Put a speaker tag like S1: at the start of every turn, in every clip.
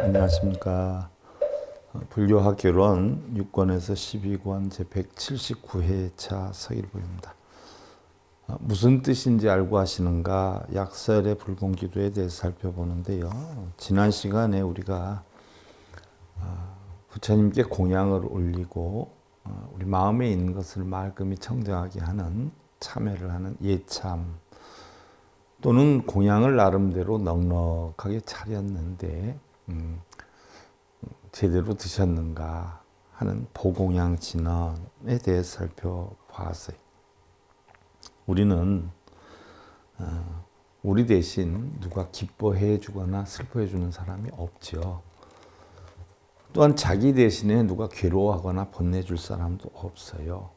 S1: 안녕하십니까. 불교학개론 6권에서 12권 제179회차 서일보입니다. 무슨 뜻인지 알고 하시는가? 약설의 불공기도에 대해서 살펴보는데요. 지난 시간에 우리가 부처님께 공양을 올리고 우리 마음에 있는 것을 말끔히 청정하게 하는 참회를 하는 예참 또는 공양을 나름대로 넉넉하게 차렸는데 제대로 드셨는가 하는 보공양 진언에 대해서 살펴봤어요. 우리는 우리 대신 누가 기뻐해 주거나 슬퍼해 주는 사람이 없죠. 또한 자기 대신에 누가 괴로워하거나 번뇌줄 사람도 없어요.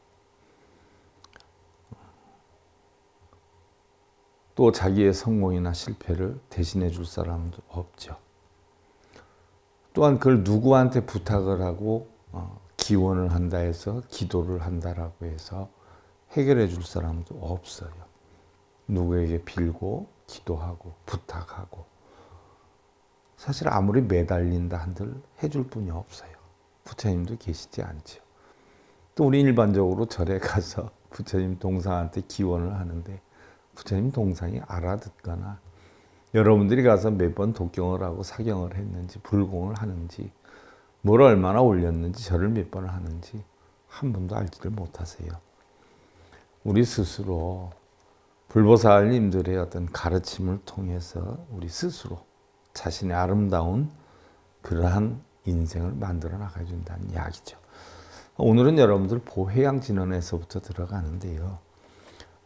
S1: 또 자기의 성공이나 실패를 대신해 줄 사람도 없죠. 또한 그걸 누구한테 부탁을 하고 기원을 한다 해서 기도를 한다라고 해서 해결해 줄 사람도 없어요. 누구에게 빌고 기도하고 부탁하고 사실 아무리 매달린다 한들 해줄 분이 없어요. 부처님도 계시지 않죠. 또 우리 일반적으로 절에 가서 부처님 동상한테 기원을 하는데 부처님 동상이 알아듣거나 여러분들이 가서 몇 번 독경을 하고 사경을 했는지 불공을 하는지 뭘 얼마나 올렸는지 절을 몇 번을 하는지 한 번도 알지를 못하세요. 우리 스스로 불보살님들의 어떤 가르침을 통해서 우리 스스로 자신의 아름다운 그러한 인생을 만들어 나가야 된다는 이야기죠. 오늘은 여러분들 보해양진언에서부터 들어가는데요.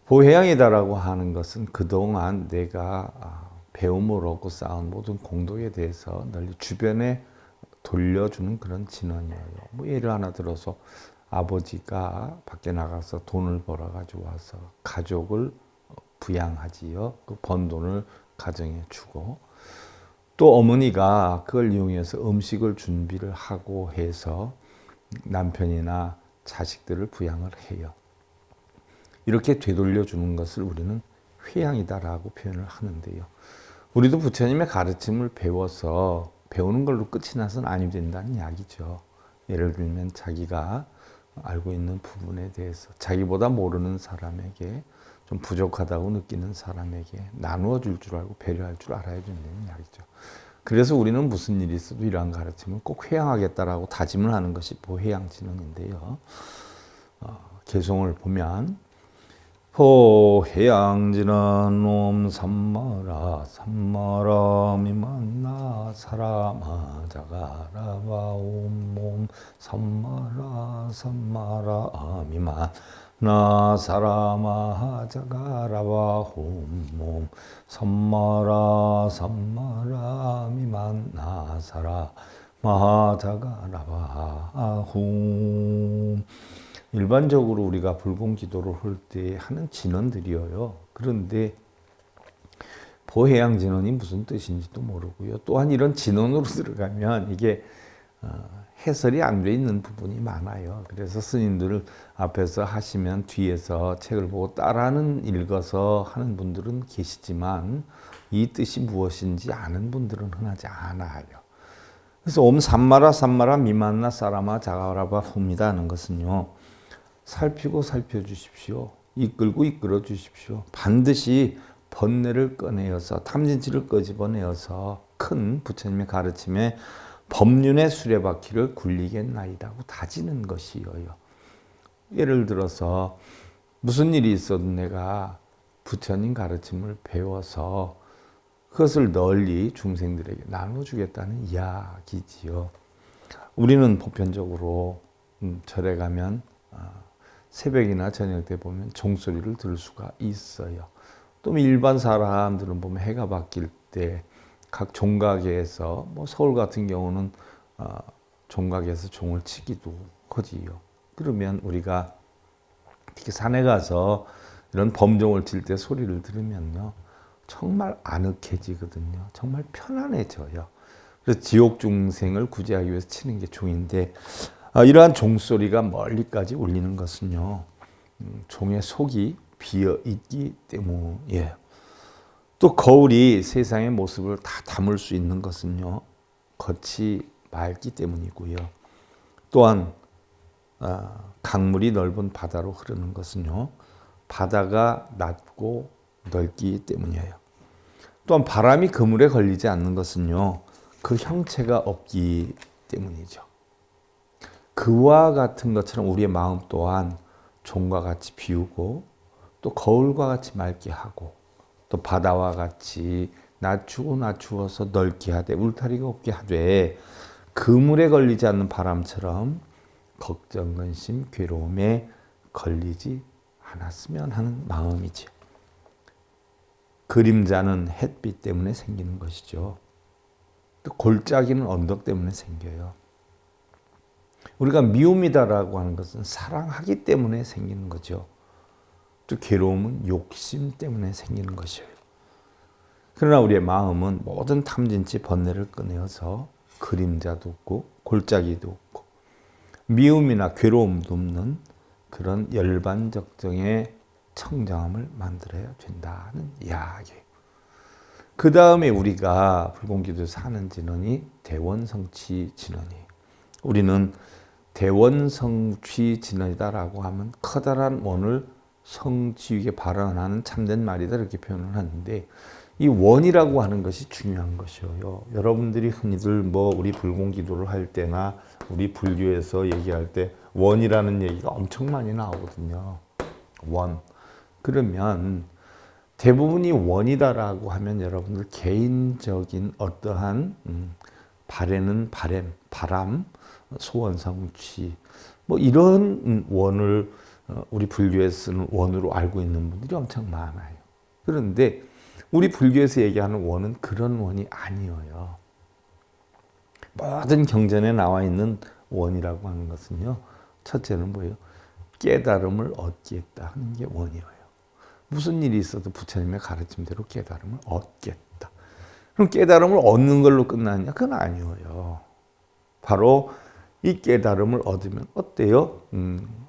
S1: 보해양이다라고 하는 것은 그동안 내가 배움을 얻고 쌓은 모든 공덕에 대해서 널리 주변에 돌려주는 그런 진언이에요. 뭐 예를 하나 들어서 아버지가 밖에 나가서 돈을 벌어 가지고 와서 가족을 부양하지요. 그 번 돈을 가정에 주고 또 어머니가 그걸 이용해서 음식을 준비를 하고 해서 남편이나 자식들을 부양을 해요. 이렇게 되돌려주는 것을 우리는 회양이다라고 표현을 하는데요. 우리도 부처님의 가르침을 배워서 배우는 걸로 끝이 나서는 아니 된다는 이야기죠. 예를 들면 자기가 알고 있는 부분에 대해서 자기보다 모르는 사람에게 좀 부족하다고 느끼는 사람에게 나누어 줄 줄 알고 배려할 줄 알아야 된다는 이야기죠. 그래서 우리는 무슨 일이 있어도 이러한 가르침을 꼭 회양하겠다라고 다짐을 하는 것이 보해양진언인데요. 개송을 보면 보해양진언 옴 삼마라 삼마라 미만나 사라마 자가라바 옴 삼마라 삼마라 미만나 사라마 자가라바 옴 삼마라 삼마라 미만나 사라마 자가라바 옴. 일반적으로 우리가 불공기도를 할 때 하는 진언들이에요. 그런데 보해양 진언이 무슨 뜻인지도 모르고요. 또한 이런 진언으로 들어가면 이게 해설이 안 돼 있는 부분이 많아요. 그래서 스님들 앞에서 하시면 뒤에서 책을 보고 따라는 읽어서 하는 분들은 계시지만 이 뜻이 무엇인지 아는 분들은 흔하지 않아요. 그래서 옴 삼마라 삼마라 미만나 사라마 자가라바 훔이다 하는 것은요. 살피고 살펴주십시오. 이끌고 이끌어 주십시오. 반드시 번뇌를 꺼내어서 탐진치를 끄집어내어서 큰 부처님의 가르침에 법륜의 수레바퀴를 굴리겠나이다고 다지는 것이에요. 예를 들어서 무슨 일이 있어도 내가 부처님 가르침을 배워서 그것을 널리 중생들에게 나눠주겠다는 이야기지요. 우리는 보편적으로 절에 가면 새벽이나 저녁 때 보면 종소리를 들을 수가 있어요. 또 일반 사람들은 보면 해가 바뀔 때 각 종각에서 뭐 서울 같은 경우는 종각에서 종을 치기도 하지요. 그러면 우리가 특히 산에 가서 이런 범종을 칠 때 소리를 들으면요. 정말 아늑해지거든요. 정말 편안해져요. 그래서 지옥 중생을 구제하기 위해서 치는 게 종인데 이러한 종소리가 멀리까지 울리는 것은요. 종의 속이 비어 있기 때문이에요. 또 거울이 세상의 모습을 다 담을 수 있는 것은요. 겉이 맑기 때문이고요. 또한 강물이 넓은 바다로 흐르는 것은요, 바다가 낮고 넓기 때문이에요. 또한 바람이 그물에 걸리지 않는 것은요, 그 형체가 없기 때문이죠. 그와 같은 것처럼 우리의 마음 또한 종과 같이 비우고 또 거울과 같이 맑게 하고 또 바다와 같이 낮추어서 넓게 하되 울타리가 없게 하되 그물에 걸리지 않는 바람처럼 걱정, 근심, 괴로움에 걸리지 않았으면 하는 마음이지요. 그림자는 햇빛 때문에 생기는 것이죠. 또 골짜기는 언덕 때문에 생겨요. 우리가 미움이다라고 하는 것은 사랑하기 때문에 생기는 거죠. 또 괴로움은 욕심 때문에 생기는 것이에요. 그러나 우리의 마음은 모든 탐진치 번뇌를 꺼내어서 그림자도 없고 골짜기도 없고 미움이나 괴로움도 없는 그런 열반적정의 청정함을 만들어야 된다는 이야기예요. 그 다음에 우리가 불공기도에서 하는 진언이 대원성취 진언이에요. 우리는 대원성취 진언이다라고 하면 커다란 원을 성취하게 발언하는 참된 말이다 이렇게 표현을 하는데 이 원이라고 하는 것이 중요한 것이에요. 여러분들이 흔히들 우리 불공기도를 할 때나 우리 불교에서 얘기할 때 원이라는 얘기가 엄청 많이 나오거든요. 원. 그러면 대부분이 원이다라고 하면 여러분들 개인적인 어떠한 바람, 소원 성취 이런 원을 우리 불교에서 쓰는 원으로 알고 있는 분들이 엄청 많아요. 그런데 우리 불교에서 얘기하는 원은 그런 원이 아니에요. 모든 경전에 나와 있는 원이라고 하는 것은요. 첫째는 뭐예요? 깨달음을 얻겠다 하는 게 원이에요. 무슨 일이 있어도 부처님의 가르침대로 깨달음을 얻겠다. 그럼 깨달음을 얻는 걸로 끝나느냐? 그건 아니에요. 바로 이 깨달음을 얻으면 어때요?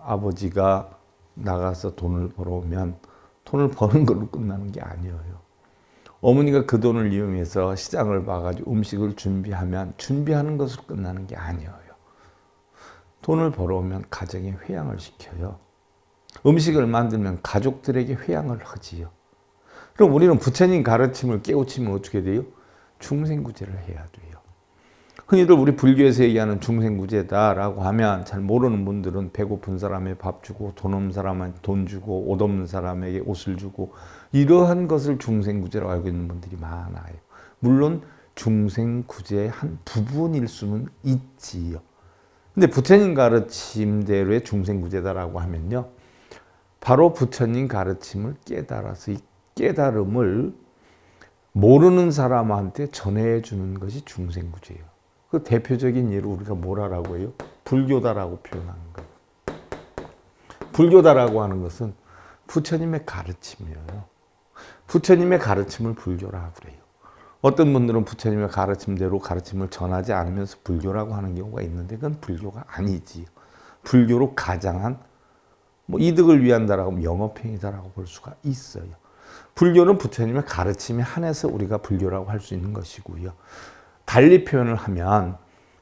S1: 아버지가 나가서 돈을 벌어오면 돈을 버는 걸로 끝나는 게 아니에요. 어머니가 그 돈을 이용해서 시장을 봐가지고 음식을 준비하는 것으로 끝나는 게 아니에요. 돈을 벌어오면 가정에 회양을 시켜요. 음식을 만들면 가족들에게 회양을 하지요. 그럼 우리는 부처님 가르침을 깨우치면 어떻게 돼요? 중생구제를 해야 돼요. 흔히들 우리 불교에서 얘기하는 중생구제다라고 하면 잘 모르는 분들은 배고픈 사람에 밥 주고 돈 없는 사람한테 돈 주고 옷 없는 사람에게 옷을 주고 이러한 것을 중생구제라고 알고 있는 분들이 많아요. 물론 중생구제의 한 부분일 수는 있지요. 근데 부처님 가르침대로의 중생구제다라고 하면요. 바로 부처님 가르침을 깨달아서 이 깨달음을 모르는 사람한테 전해주는 것이 중생구제예요. 그 대표적인 예로 우리가 뭐라고 해요? 불교다라고 표현하는 거예요. 불교다라고 하는 것은 부처님의 가르침이에요. 부처님의 가르침을 불교라고 그래요. 어떤 분들은 부처님의 가르침대로 가르침을 전하지 않으면서 불교라고 하는 경우가 있는데 그건 불교가 아니지. 불교로 가장한 이득을 위한다라고 하면 영업행위다라고 볼 수가 있어요. 불교는 부처님의 가르침에 한해서 우리가 불교라고 할 수 있는 것이고요. 달리 표현을 하면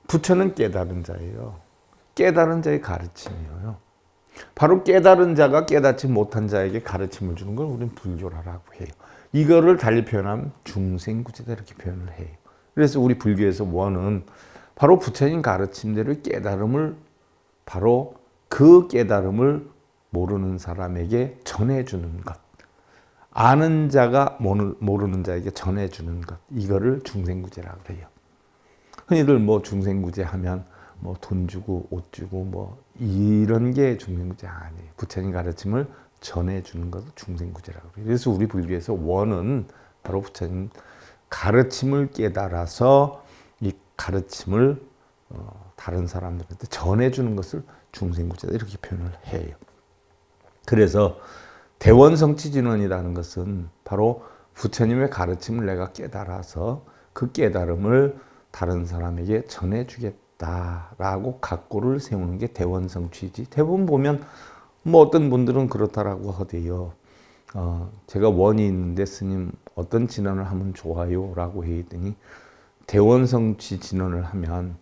S1: 부처는 깨달은 자예요. 깨달은 자의 가르침이에요. 바로 깨달은 자가 깨닫지 못한 자에게 가르침을 주는 걸 우리는 불교라고 해요. 이거를 달리 표현하면 중생구제다 이렇게 표현을 해요. 그래서 우리 불교에서 원은 바로 부처님 가르침대로 깨달음을 바로 그 깨달음을 모르는 사람에게 전해주는 것. 아는 자가 모르는 자에게 전해주는 것. 이거를 중생구제라고 해요. 흔히들 중생구제 하면 돈 주고 옷 주고 이런 게 중생구제 아니에요. 부처님 가르침을 전해주는 것을 중생구제라고 해요. 그래서 우리 불교에서 원은 바로 부처님 가르침을 깨달아서 이 가르침을 다른 사람들한테 전해주는 것을 중생구제다 이렇게 표현을 해요. 그래서 대원성취진원이라는 것은 바로 부처님의 가르침을 내가 깨달아서 그 깨달음을 다른 사람에게 전해주겠다라고 각고를 세우는 게 대원성취지. 대부분 보면 어떤 분들은 그렇다라고 하대요. 제가 원이 있는데 스님 어떤 진언을 하면 좋아요? 라고 했더니 대원성취 진언을 하면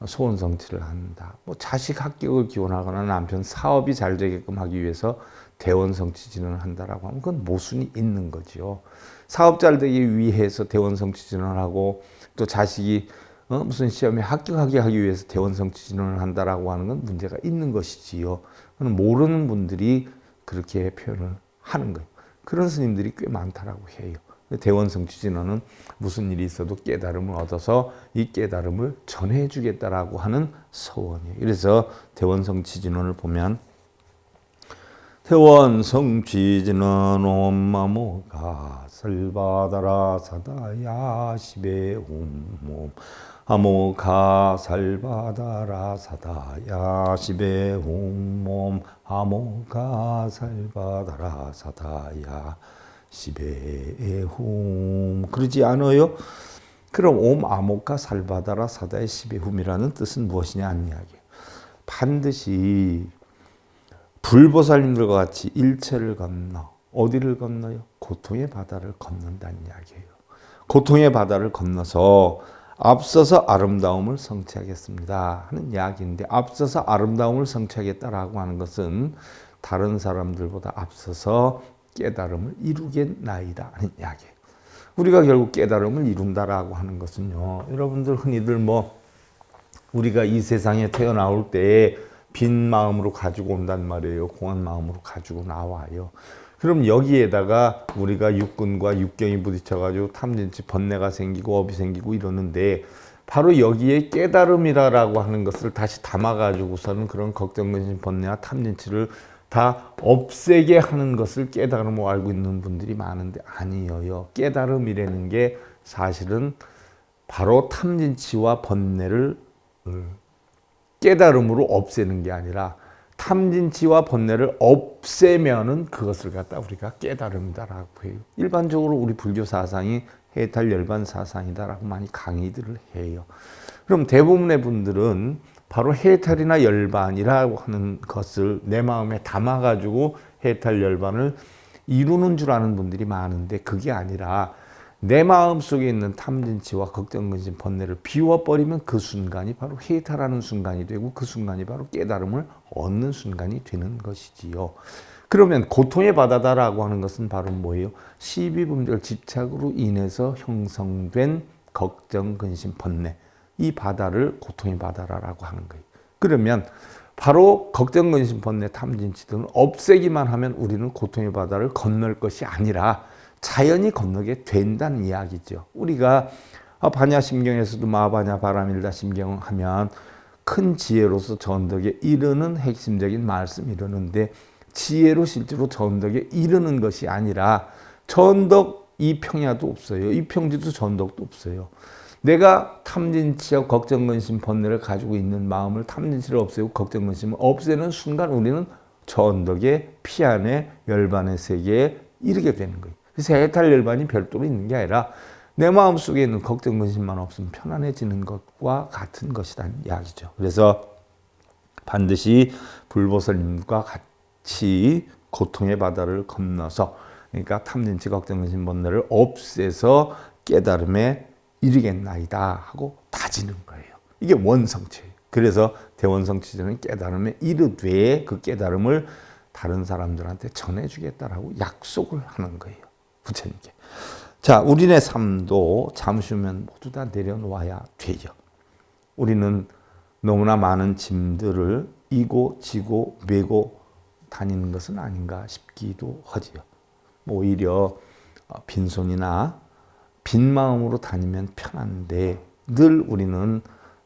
S1: 소원성취를 한다. 뭐 자식 합격을 기원하거나 남편 사업이 잘 되게끔 하기 위해서 대원성취 진언을 한다라고 하면 그건 모순이 있는 거죠. 사업 잘 되기 위해서 대원성취 진언을 하고 또 자식이 무슨 시험에 합격하게 하기 위해서 대원성취 진언을 한다라고 하는 건 문제가 있는 것이지요. 모르는 분들이 그렇게 표현을 하는 거예요. 그런 스님들이 꽤 많다라고 해요. 대원성취 진언은 무슨 일이 있어도 깨달음을 얻어서 이 깨달음을 전해주겠다라고 하는 서원이에요. 그래서 대원성취 진언을 보면 대원성취 진언 옴마모가 설바다라 사다야 시베 옴 아모가 살바다라 사다야 시베 옴 아모가 살바다라 사다야 시베훔 그러지 않아요? 그럼 옴 아모카 살바다라 사다의 시베훔이라는 뜻은 무엇이냐 하는 이야기예요. 반드시 불보살님들과 같이 일체를 건너 어디를 건너요? 고통의 바다를 건넌다는 이야기예요. 고통의 바다를 건너서 앞서서 아름다움을 성취하겠습니다 하는 이야기인데 앞서서 아름다움을 성취하겠다라고 하는 것은 다른 사람들보다 앞서서 깨달음을 이루겠나이다 하는 이야기예요. 우리가 결국 깨달음을 이룬다라고 하는 것은요. 여러분들 흔히들 우리가 이 세상에 태어나올 때 빈 마음으로 가지고 온단 말이에요. 공한 마음으로 가지고 나와요. 그럼 여기에다가 우리가 육근과 육경이 부딪혀가지고 탐진치 번뇌가 생기고 업이 생기고 이러는데 바로 여기에 깨달음이라고 하는 것을 다시 담아가지고서는 그런 걱정, 근심, 번뇌와 탐진치를 다 없애게 하는 것을 깨달음으로 알고 있는 분들이 많은데 아니에요. 깨달음이라는 게 사실은 바로 탐진치와 번뇌를 깨달음으로 없애는 게 아니라 탐진치와 번뇌를 없애면은 그것을 갖다 우리가 깨달음이다라고 해요. 일반적으로 우리 불교 사상이 해탈 열반 사상이다라고 많이 강의들을 해요. 그럼 대부분의 분들은 바로 해탈이나 열반이라고 하는 것을 내 마음에 담아가지고 해탈 열반을 이루는 줄 아는 분들이 많은데 그게 아니라 내 마음속에 있는 탐진치와 걱정, 근심, 번뇌를 비워버리면 그 순간이 바로 해탈하는 순간이 되고 그 순간이 바로 깨달음을 얻는 순간이 되는 것이지요. 그러면 고통의 바다다라고 하는 것은 바로 뭐예요? 시비분별 집착으로 인해서 형성된 걱정, 근심, 번뇌 이 바다를 고통의 바다라고 하는 거예요. 그러면 바로 걱정, 근심, 번뇌, 탐진치 등을 없애기만 하면 우리는 고통의 바다를 건널 것이 아니라 자연히 건너게 된다는 이야기죠. 우리가 반야심경에서도 마바냐 바라밀다 심경 하면 큰 지혜로서 전덕에 이르는 핵심적인 말씀 이르는데 지혜로 실제로 전덕에 이르는 것이 아니라 전덕 이평야도 없어요. 이평지도 전덕도 없어요. 내가 탐진치와 걱정, 근심, 번뇌를 가지고 있는 마음을 탐진치를 없애고 걱정, 근심을 없애는 순간 우리는 전덕의 피안의 열반의 세계에 이르게 되는 거예요. 그래서 해탈 열반이 별도로 있는 게 아니라 내 마음속에 있는 걱정, 근심만 없으면 편안해지는 것과 같은 것이라는 이야기죠. 그래서 반드시 불보살님과 같이 고통의 바다를 건너서 그러니까 탐진치, 걱정, 근심, 번뇌를 없애서 깨달음에 이르겠나이다 하고 다지는 거예요. 이게 원성취예요. 그래서 대원성취자는 깨달음에 이르되 그 깨달음을 다른 사람들한테 전해주겠다라고 약속을 하는 거예요. 부처님께. 자, 우리네 삶도 잠시 후면 모두 다 내려놓아야 되죠. 우리는 너무나 많은 짐들을 이고 지고 메고 다니는 것은 아닌가 싶기도 하지요. 오히려 빈손이나 빈 마음으로 다니면 편한데 늘 우리는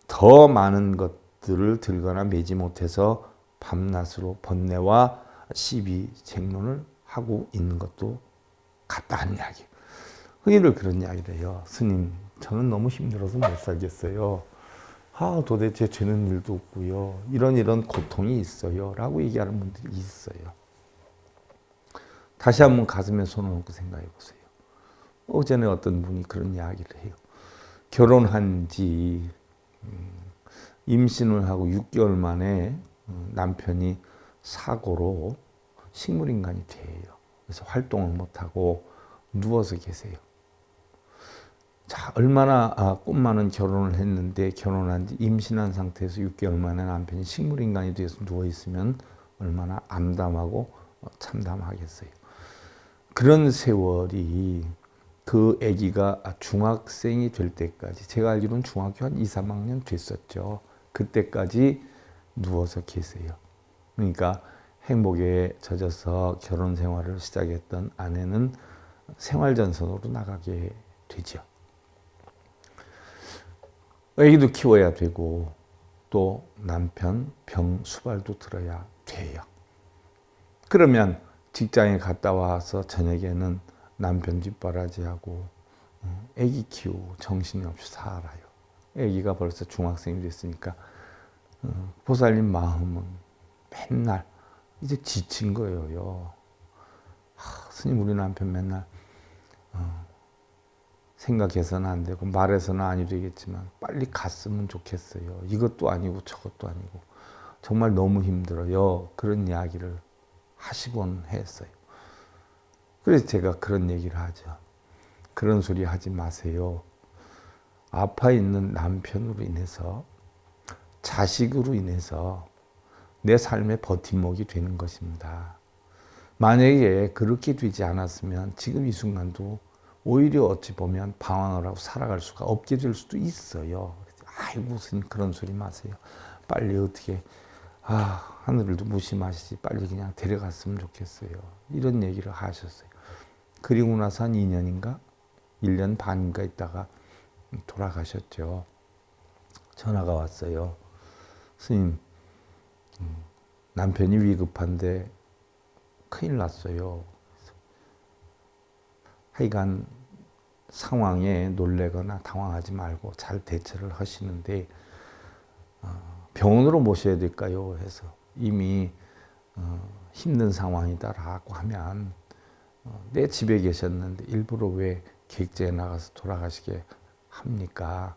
S1: 더 많은 것들을 들거나 메지 못해서 밤낮으로 번뇌와 시비, 쟁론을 하고 있는 것도 같다는 이야기. 흔히들 그런 이야기를 해요. 스님, 저는 너무 힘들어서 못 살겠어요. 도대체 되는 일도 없고요. 이런 고통이 있어요. 라고 얘기하는 분들이 있어요. 다시 한번 가슴에 손을 얹고 생각해 보세요. 어제는 어떤 분이 그런 이야기를 해요. 결혼한 지 임신을 하고 6개월 만에 남편이 사고로 식물인간이 돼요. 그래서 활동을 못하고 누워서 계세요. 자, 얼마나 꿈 많은 결혼을 했는데 결혼한 지 임신한 상태에서 6개월 만에 남편이 식물인간이 되어서 누워있으면 얼마나 암담하고 참담하겠어요. 그런 세월이 그 아기가 중학생이 될 때까지, 제가 알기로는 중학교 한 2, 3학년 됐었죠. 그때까지 누워서 계세요. 그러니까 행복에 젖어서 결혼 생활을 시작했던 아내는 생활전선으로 나가게 되죠. 아기도 키워야 되고 또 남편 병 수발도 들어야 돼요. 그러면 직장에 갔다 와서 저녁에는 남편 뒷바라지하고 아기 키우고 정신이 없이 살아요. 아기가 벌써 중학생이 됐으니까 보살님 마음은 맨날 이제 지친 거예요. 스님, 우리 남편 맨날 생각해서는 안 되고 말해서는 아니 되겠지만 빨리 갔으면 좋겠어요. 이것도 아니고 저것도 아니고 정말 너무 힘들어요. 그런 이야기를 하시곤 했어요. 그래서 제가 그런 얘기를 하죠. 그런 소리 하지 마세요. 아파 있는 남편으로 인해서, 자식으로 인해서 내 삶의 버팀목이 되는 것입니다. 만약에 그렇게 되지 않았으면 지금 이 순간도 오히려 어찌 보면 방황을 하고 살아갈 수가 없게 될 수도 있어요. 아이고, 무슨 그런 소리 마세요. 빨리 어떻게 하늘도 무심하시지 빨리 그냥 데려갔으면 좋겠어요. 이런 얘기를 하셨어요. 그리고 나서 한 2년인가 1년 반인가 있다가 돌아가셨죠. 전화가 왔어요. 스님, 남편이 위급한데 큰일 났어요. 하여간 상황에 놀래거나 당황하지 말고 잘 대처를 하시는데 병원으로 모셔야 될까요? 해서 이미 힘든 상황이다라고 하면 내 집에 계셨는데 일부러 왜 객재에 나가서 돌아가시게 합니까?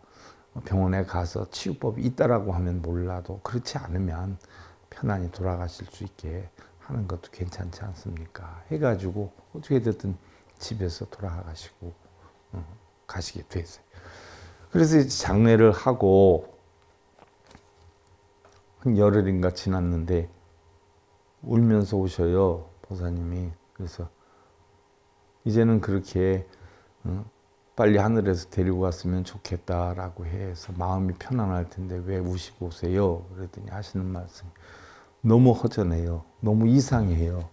S1: 병원에 가서 치유법이 있다라고 하면 몰라도 그렇지 않으면 편안히 돌아가실 수 있게 하는 것도 괜찮지 않습니까? 해가지고 어떻게 됐든 집에서 돌아가시고 가시게 됐어요. 그래서 장례를 하고 한 열흘인가 지났는데 울면서 오셔요, 보사님이. 그래서 이제는 그렇게 빨리 하늘에서 데리고 갔으면 좋겠다라고 해서 마음이 편안할 텐데 왜 우시고 오세요? 그랬더니 하시는 말씀, 너무 허전해요. 너무 이상해요.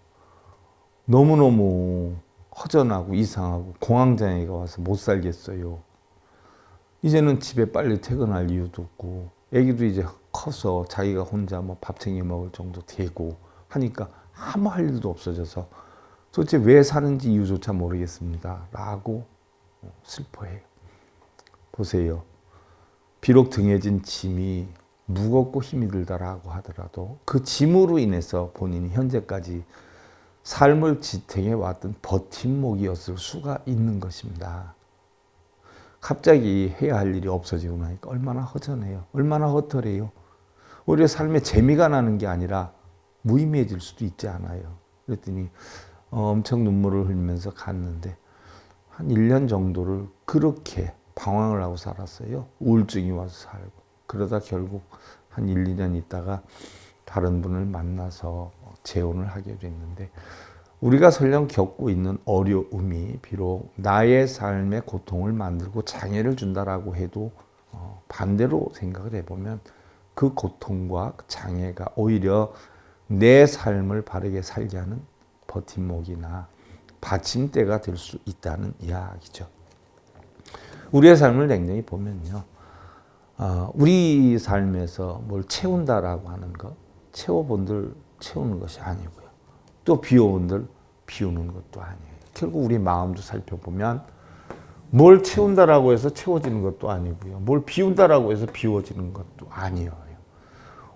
S1: 너무너무 허전하고 이상하고 공황장애가 와서 못 살겠어요. 이제는 집에 빨리 퇴근할 이유도 없고 애기도 이제 커서 자기가 혼자 뭐 밥 챙겨 먹을 정도 되고 하니까 아무 할 일도 없어져서 도대체 왜 사는지 이유조차 모르겠습니다. 라고 슬퍼해요. 보세요. 비록 등에 진 짐이 무겁고 힘이 들다라고 하더라도 그 짐으로 인해서 본인이 현재까지 삶을 지탱해 왔던 버팀목이었을 수가 있는 것입니다. 갑자기 해야 할 일이 없어지고 나니까 얼마나 허전해요. 얼마나 허탈해요. 오히려 삶에 재미가 나는 게 아니라 무의미해질 수도 있지 않아요. 그랬더니 엄청 눈물을 흘리면서 갔는데 한 1년 정도를 그렇게 방황을 하고 살았어요. 우울증이 와서 살고. 그러다 결국 한 1, 2년 있다가 다른 분을 만나서 재혼을 하게 됐는데 우리가 설령 겪고 있는 어려움이 비록 나의 삶의 고통을 만들고 장애를 준다라고 해도 반대로 생각을 해보면 그 고통과 장애가 오히려 내 삶을 바르게 살게 하는 버팀목이나 받침대가 될 수 있다는 이야기죠. 우리의 삶을 냉정히 보면요. 우리 삶에서 뭘 채운다라고 하는 것, 채워본들 채우는 것이 아니고요. 또 비워본들 비우는 것도 아니에요. 결국 우리 마음도 살펴보면 뭘 채운다라고 해서 채워지는 것도 아니고요. 뭘 비운다라고 해서 비워지는 것도 아니에요.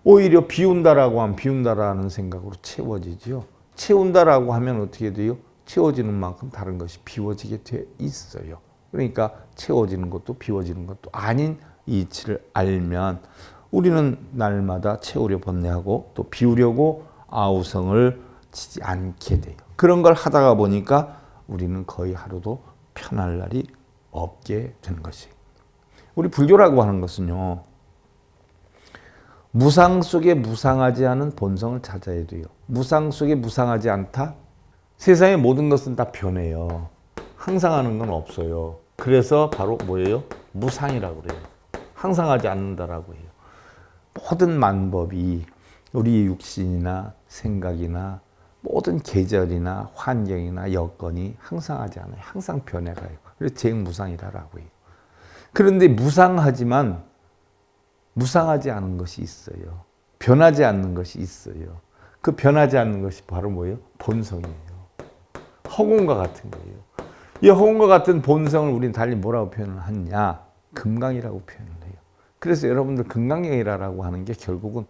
S1: 오히려 비운다라고 하면 비운다라는 생각으로 채워지죠. 채운다라고 하면 어떻게 돼요? 채워지는 만큼 다른 것이 비워지게 돼 있어요. 그러니까 채워지는 것도 비워지는 것도 아닌 이치를 알면 우리는 날마다 채우려 번뇌하고 또 비우려고 아우성을 치지 않게 돼요. 그런 걸 하다가 보니까 우리는 거의 하루도 편할 날이 없게 되는 것이. 우리 불교라고 하는 것은요, 무상 속에 무상하지 않은 본성을 찾아야 돼요. 무상 속에 무상하지 않다? 세상의 모든 것은 다 변해요. 항상 하는 건 없어요. 그래서 바로 뭐예요? 무상이라고 그래요. 항상하지 않는다라고 해요. 모든 만법이 우리의 육신이나 생각이나 모든 계절이나 환경이나 여건이 항상하지 않아요. 항상 변해가요. 그래서 재무상이라고 해요. 그런데 무상하지만 무상하지 않은 것이 있어요. 변하지 않는 것이 있어요. 그 변하지 않는 것이 바로 뭐예요? 본성이에요. 허공과 같은 거예요. 이 허공과 같은 본성을 우리는 달리 뭐라고 표현을 하냐? 금강이라고 표현을 해요. 그래서 여러분들 금강경이라고 하는 게 결국은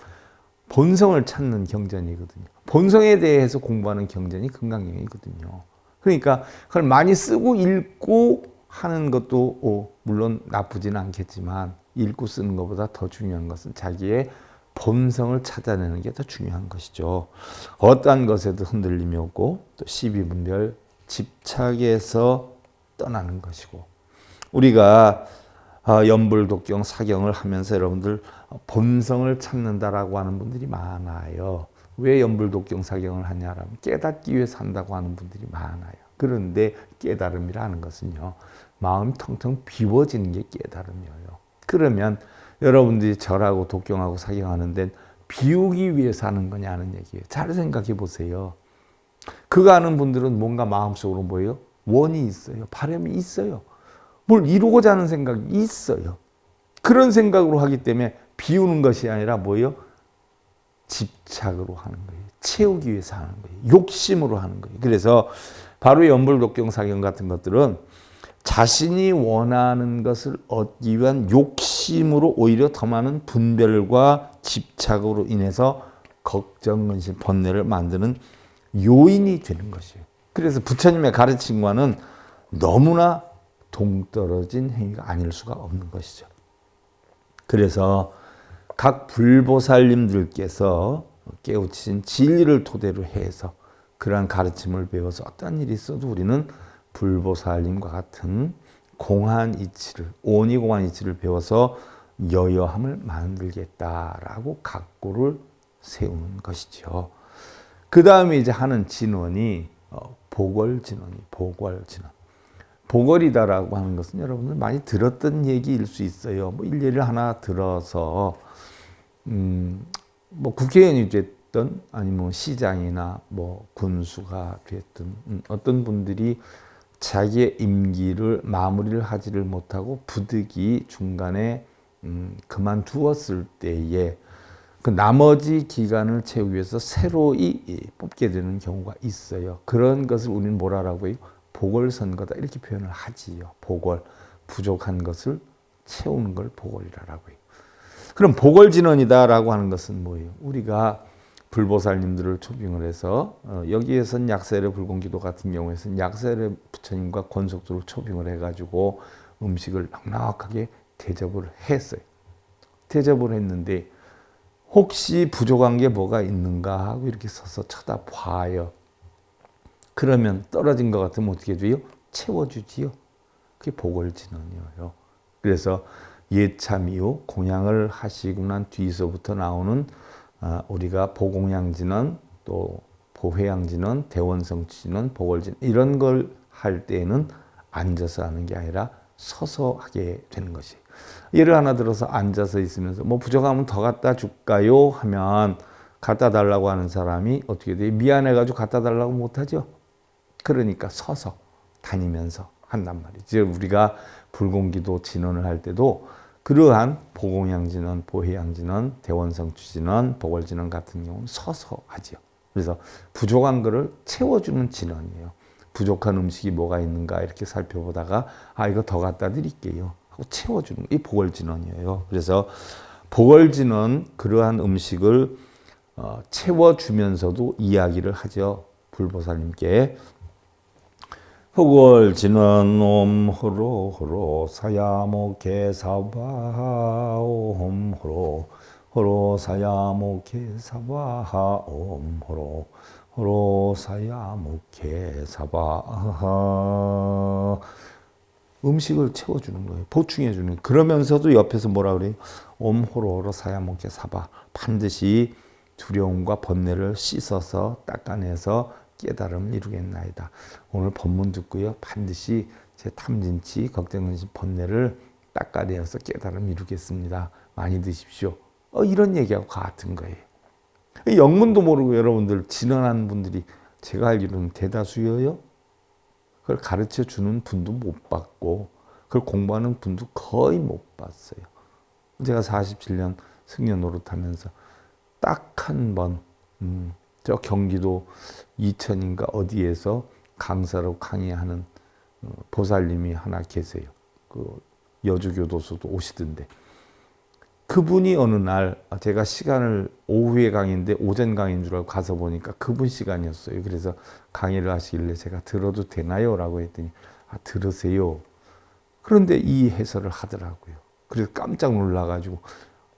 S1: 본성을 찾는 경전이거든요. 본성에 대해서 공부하는 경전이 금강경이거든요. 그러니까 그걸 많이 쓰고 읽고 하는 것도 물론 나쁘지는 않겠지만 읽고 쓰는 것보다 더 중요한 것은 자기의 본성을 찾아내는 게 더 중요한 것이죠. 어떠한 것에도 흔들림이 없고 또 시비분별 집착에서 떠나는 것이고, 우리가 연불독경 사경을 하면서 여러분들 본성을 찾는다라고 하는 분들이 많아요. 왜 연불독경 사경을 하냐라면 깨닫기 위해서 한다고 하는 분들이 많아요. 그런데 깨달음이라는 것은요, 마음이 텅텅 비워지는 게 깨달음이에요. 그러면 여러분들이 절하고 독경하고 사경하는 데는 비우기 위해서 하는 거냐는 얘기예요. 잘 생각해 보세요. 그거 하는 분들은 뭔가 마음속으로 뭐예요? 원이 있어요. 바람이 있어요. 뭘 이루고자 하는 생각이 있어요. 그런 생각으로 하기 때문에 비우는 것이 아니라 뭐예요? 집착으로 하는 거예요. 채우기 위해서 하는 거예요. 욕심으로 하는 거예요. 그래서 바로 연불독경 사경 같은 것들은 자신이 원하는 것을 얻기 위한 욕심으로 오히려 더 많은 분별과 집착으로 인해서 걱정, 근심, 번뇌를 만드는 요인이 되는 것이에요. 그래서 부처님의 가르침과는 너무나 동떨어진 행위가 아닐 수가 없는 것이죠. 그래서 각 불보살님들께서 깨우치신 진리를 토대로 해서 그러한 가르침을 배워서 어떤 일이 있어도 우리는 불보살님과 같은 공한 이치를, 오니공한 이치를 배워서 여여함을 만들겠다라고 각고를 세우는 것이죠. 그 다음에 이제 하는 진원이 보궐진원이, 보궐진원. 보궐이다라고 하는 것은 여러분들 많이 들었던 얘기일 수 있어요. 뭐 일례를 하나 들어서 뭐 국회의원이 됐든 아니면 시장이나 뭐 군수가 됐든 어떤 분들이 자기의 임기를 마무리를 하지를 못하고 부득이 중간에 그만두었을 때에 그 나머지 기간을 채우기 위해서 새로이 뽑게 되는 경우가 있어요. 그런 것을 우리는 뭐라고 해요? 보궐선거다 이렇게 표현을 하지요. 보궐, 부족한 것을 채우는 걸 보궐이라고 해요. 그럼 보궐진원이다라고 하는 것은 뭐예요? 우리가 불보살님들을 초빙을 해서 여기에선 약세례 불공기도 같은 경우에서는 약세례 부처님과 권속도를 초빙을 해가지고 음식을 넉넉하게 대접을 했어요. 대접을 했는데 혹시 부족한 게 뭐가 있는가 하고 이렇게 서서 쳐다봐요. 그러면 떨어진 것 같으면 어떻게 해줘요? 채워주지요. 그게 보궐진원이에요. 그래서 예참이후 공양을 하시고 난 뒤서부터 나오는 우리가 보공양진원, 또 보회양진원, 대원성진원, 보궐진원 이런 걸 할 때에는 앉아서 하는 게 아니라 서서 하게 되는 것이. 예를 하나 들어서 앉아서 있으면서 뭐 부족하면 더 갖다 줄까요? 하면 갖다 달라고 하는 사람이 어떻게 돼요? 미안해가지고 갖다 달라고 못하죠. 그러니까 서서 다니면서 한단 말이죠. 우리가 불공기도 진원을 할 때도 그러한 보공양진원, 보혜양진원, 대원성추진원, 보궐진원 같은 경우는 서서 하죠. 그래서 부족한 거를 채워주는 진원이에요. 부족한 음식이 뭐가 있는가 이렇게 살펴보다가 이거 더 갖다 드릴게요 하고 채워주는 게 보궐진원이에요. 그래서 보궐진원 그러한 음식을 채워주면서도 이야기를 하죠. 불보살님께 흑월진원 옴호로 사야모 개사바 옴호로 호로 사야모 개사바 옴호로 호로 사야모 개사바 음식을 채워주는 거예요. 보충해주는 거예요. 그러면서도 옆에서 뭐라 그래요? 옴호로로 사야목게 사바. 반드시 두려움과 번뇌를 씻어서 닦아내서 깨달음을 이루겠나이다. 오늘 본문 듣고요. 반드시 제 탐진치, 걱정근심, 번뇌를 닦아내어서 깨달음을 이루겠습니다. 많이 드십시오. 이런 얘기하고 같은 거예요. 영문도 모르고 여러분들 진언하는 분들이 제가 알기로는 대다수여요. 그걸 가르쳐 주는 분도 못 봤고 그걸 공부하는 분도 거의 못 봤어요. 제가 47년 승려 노릇하면서 딱 한 번, 저 경기도 이천인가 어디에서 강사로 강의하는 보살님이 하나 계세요. 그 여주교도소도 오시던데 그분이 어느 날 제가 시간을 오후에 강의인데 오전 강의인 줄 알고 가서 보니까 그분 시간이었어요. 그래서 강의를 하시길래 제가 들어도 되나요? 라고 했더니 들으세요. 그런데 이 해설을 하더라고요. 그래서 깜짝 놀라가지고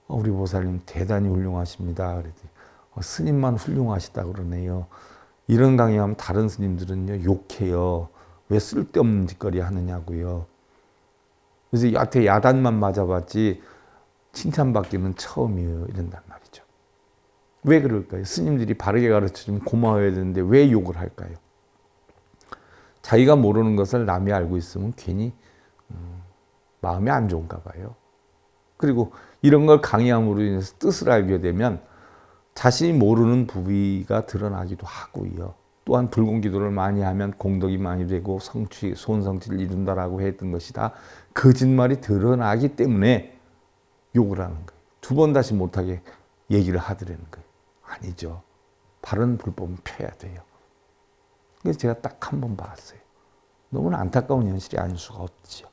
S1: 우리 보살님 대단히 훌륭하십니다. 그랬더니 스님만 훌륭하시다 그러네요. 이런 강의하면 다른 스님들은요 욕해요. 왜 쓸데없는 짓거리 하느냐고요. 그래서 여태 야단만 맞아봤지 칭찬받기는 처음이에요. 이런단 말이죠. 왜 그럴까요? 스님들이 바르게 가르쳐주면 고마워야 되는데 왜 욕을 할까요? 자기가 모르는 것을 남이 알고 있으면 괜히 마음이 안 좋은가 봐요. 그리고 이런 걸 강의함으로 인해서 뜻을 알게 되면 자신이 모르는 부위가 드러나기도 하고요. 또한 불공기도를 많이 하면 공덕이 많이 되고 성취, 소원성취를 이룬다라고 했던 것이다. 거짓말이 드러나기 때문에 욕을 하는 거예요. 두 번 다시 못하게 얘기를 하더라는 거예요. 아니죠. 바른 불법은 펴야 돼요. 그래서 제가 딱 한 번 봤어요. 너무나 안타까운 현실이 아닐 수가 없죠.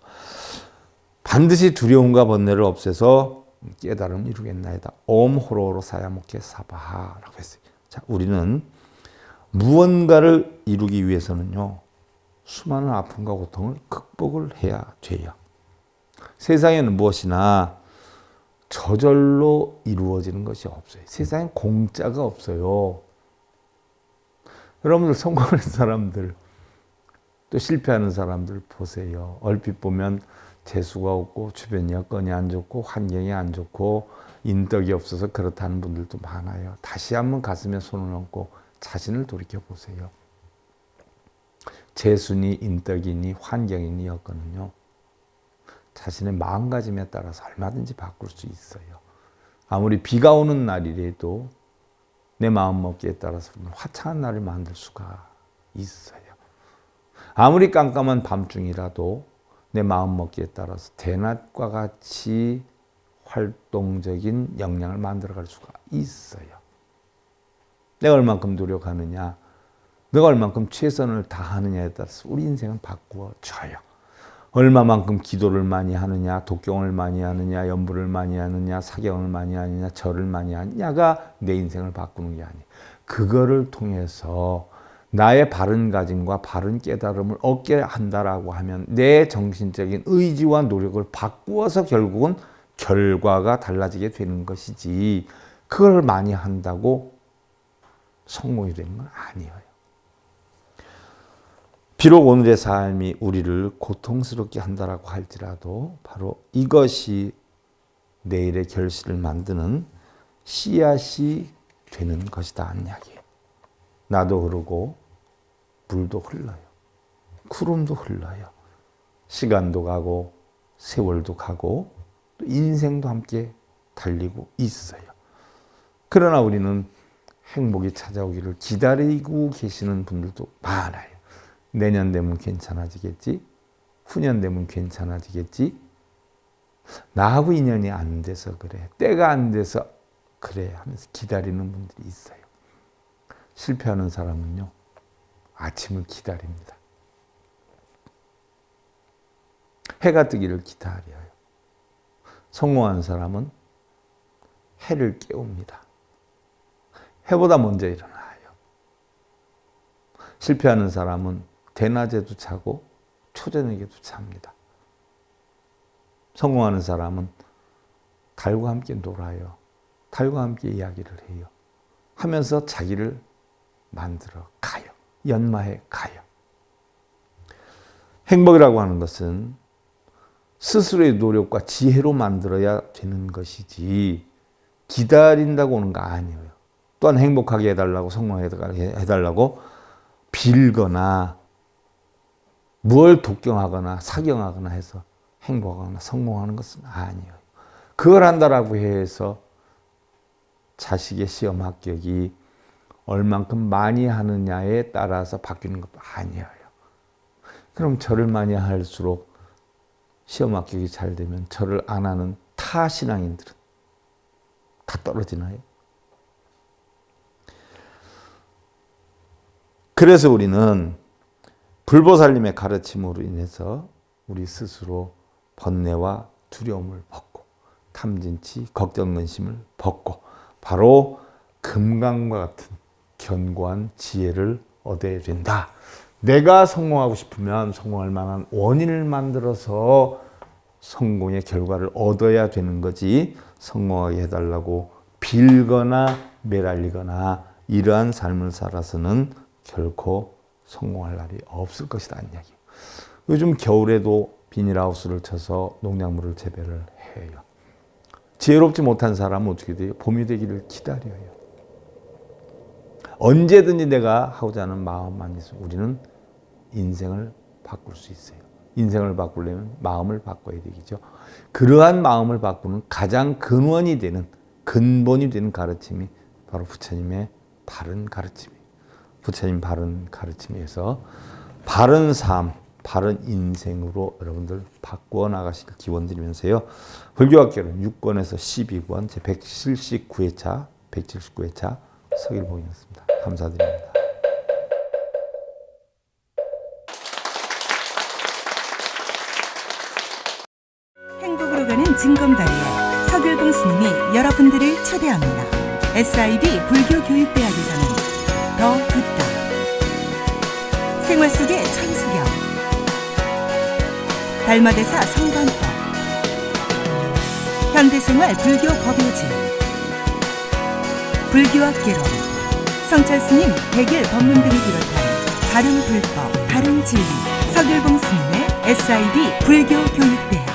S1: 반드시 두려움과 번뇌를 없애서 깨달음을 이루겠나이다. 옴호로로 사야목게 사바하라고 했어요. 자, 우리는 무언가를 이루기 위해서는요, 수많은 아픔과 고통을 극복을 해야 돼요. 세상에는 무엇이나 저절로 이루어지는 것이 없어요. 세상엔 공짜가 없어요. 여러분들 성공하는 사람들, 또 실패하는 사람들 보세요. 얼핏 보면 재수가 없고 주변 여건이 안 좋고 환경이 안 좋고 인덕이 없어서 그렇다는 분들도 많아요. 다시 한번 가슴에 손을 얹고 자신을 돌이켜 보세요. 재수니 인덕이니 환경이니 여건은요, 자신의 마음가짐에 따라서 얼마든지 바꿀 수 있어요. 아무리 비가 오는 날이라도 내 마음먹기에 따라서 화창한 날을 만들 수가 있어요. 아무리 깜깜한 밤중이라도 내 마음먹기에 따라서 대낮과 같이 활동적인 역량을 만들어갈 수가 있어요. 내가 얼만큼 노력하느냐, 내가 얼만큼 최선을 다하느냐에 따라서 우리 인생은 바꾸어져요. 얼마만큼 기도를 많이 하느냐, 독경을 많이 하느냐, 연부를 많이 하느냐, 사경을 많이 하느냐, 절을 많이 하느냐가 내 인생을 바꾸는 게 아니에요. 그거를 통해서 나의 바른 가짐과 바른 깨달음을 얻게 한다라고 하면 내 정신적인 의지와 노력을 바꾸어서 결국은 결과가 달라지게 되는 것이지, 그걸 많이 한다고 성공이 되는 건 아니에요. 비록 오늘의 삶이 우리를 고통스럽게 한다라고 할지라도 바로 이것이 내일의 결실을 만드는 씨앗이 되는 것이다 하는 이야기예요. 나도 흐르고 물도 흘러요. 구름도 흘러요. 시간도 가고 세월도 가고 또 인생도 함께 달리고 있어요. 그러나 우리는 행복이 찾아오기를 기다리고 계시는 분들도 많아요. 내년 되면 괜찮아지겠지? 후년 되면 괜찮아지겠지? 나하고 인연이 안 돼서 그래. 때가 안 돼서 그래 하면서 기다리는 분들이 있어요. 실패하는 사람은요, 아침을 기다립니다. 해가 뜨기를 기다려요. 성공하는 사람은 해를 깨웁니다. 해보다 먼저 일어나요. 실패하는 사람은 대낮에도 자고 초저녁에도 잡니다. 성공하는 사람은 달과 함께 놀아요. 달과 함께 이야기를 해요. 하면서 자기를 만들어 가요. 연마해 가요. 행복이라고 하는 것은 스스로의 노력과 지혜로 만들어야 되는 것이지 기다린다고 오는 거 아니에요. 또한 행복하게 해달라고 성공하게 해달라고 빌거나 뭘 독경하거나 사경하거나 해서 행복하거나 성공하는 것은 아니에요. 그걸 한다라고 해서 자식의 시험 합격이 얼만큼 많이 하느냐에 따라서 바뀌는 것도 아니에요. 그럼 절을 많이 할수록 시험 합격이 잘 되면 절을 안 하는 타 신앙인들은 다 떨어지나요? 그래서 우리는 불보살님의 가르침으로 인해서 우리 스스로 번뇌와 두려움을 벗고 탐진치, 걱정, 근심을 벗고 바로 금강과 같은 견고한 지혜를 얻어야 된다. 내가 성공하고 싶으면 성공할 만한 원인을 만들어서 성공의 결과를 얻어야 되는 거지 성공하게 해달라고 빌거나 매달리거나 이러한 삶을 살아서는 결코 성공할 날이 없을 것이다 는 이야기예요. 요즘 겨울에도 비닐하우스를 쳐서 농작물을 재배를 해요. 지혜롭지 못한 사람은 어떻게 돼요? 봄이 되기를 기다려요. 언제든지 내가 하고자 하는 마음만 있으면 우리는 인생을 바꿀 수 있어요. 인생을 바꾸려면 마음을 바꿔야 되겠죠. 그러한 마음을 바꾸는 가장 근원이 되는 근본이 되는 가르침이 바로 부처님의 바른 가르침이에요. 부처님 바른 가르침에서 바른 삶, 바른 인생으로 여러분들 바꾸어 나가시길 기원드리면서요. 불교학개론 6권에서 12권 제 179회차, 179회차 서길봉이었습니다. 감사드립니다.
S2: 행복으로 가는 징검다리에 서길봉 스님이 여러분들을 초대합니다. SIB 불교교육대학에서는 더 듣다, 생활 속의 천수경, 달마대사 성관법, 현대생활 불교 법요지, 불교학개론, 성찰스님 백일 법문 등을 비롯한 다른 불법, 다른 진리, 서길봉 스님의 SIB 불교교육대학.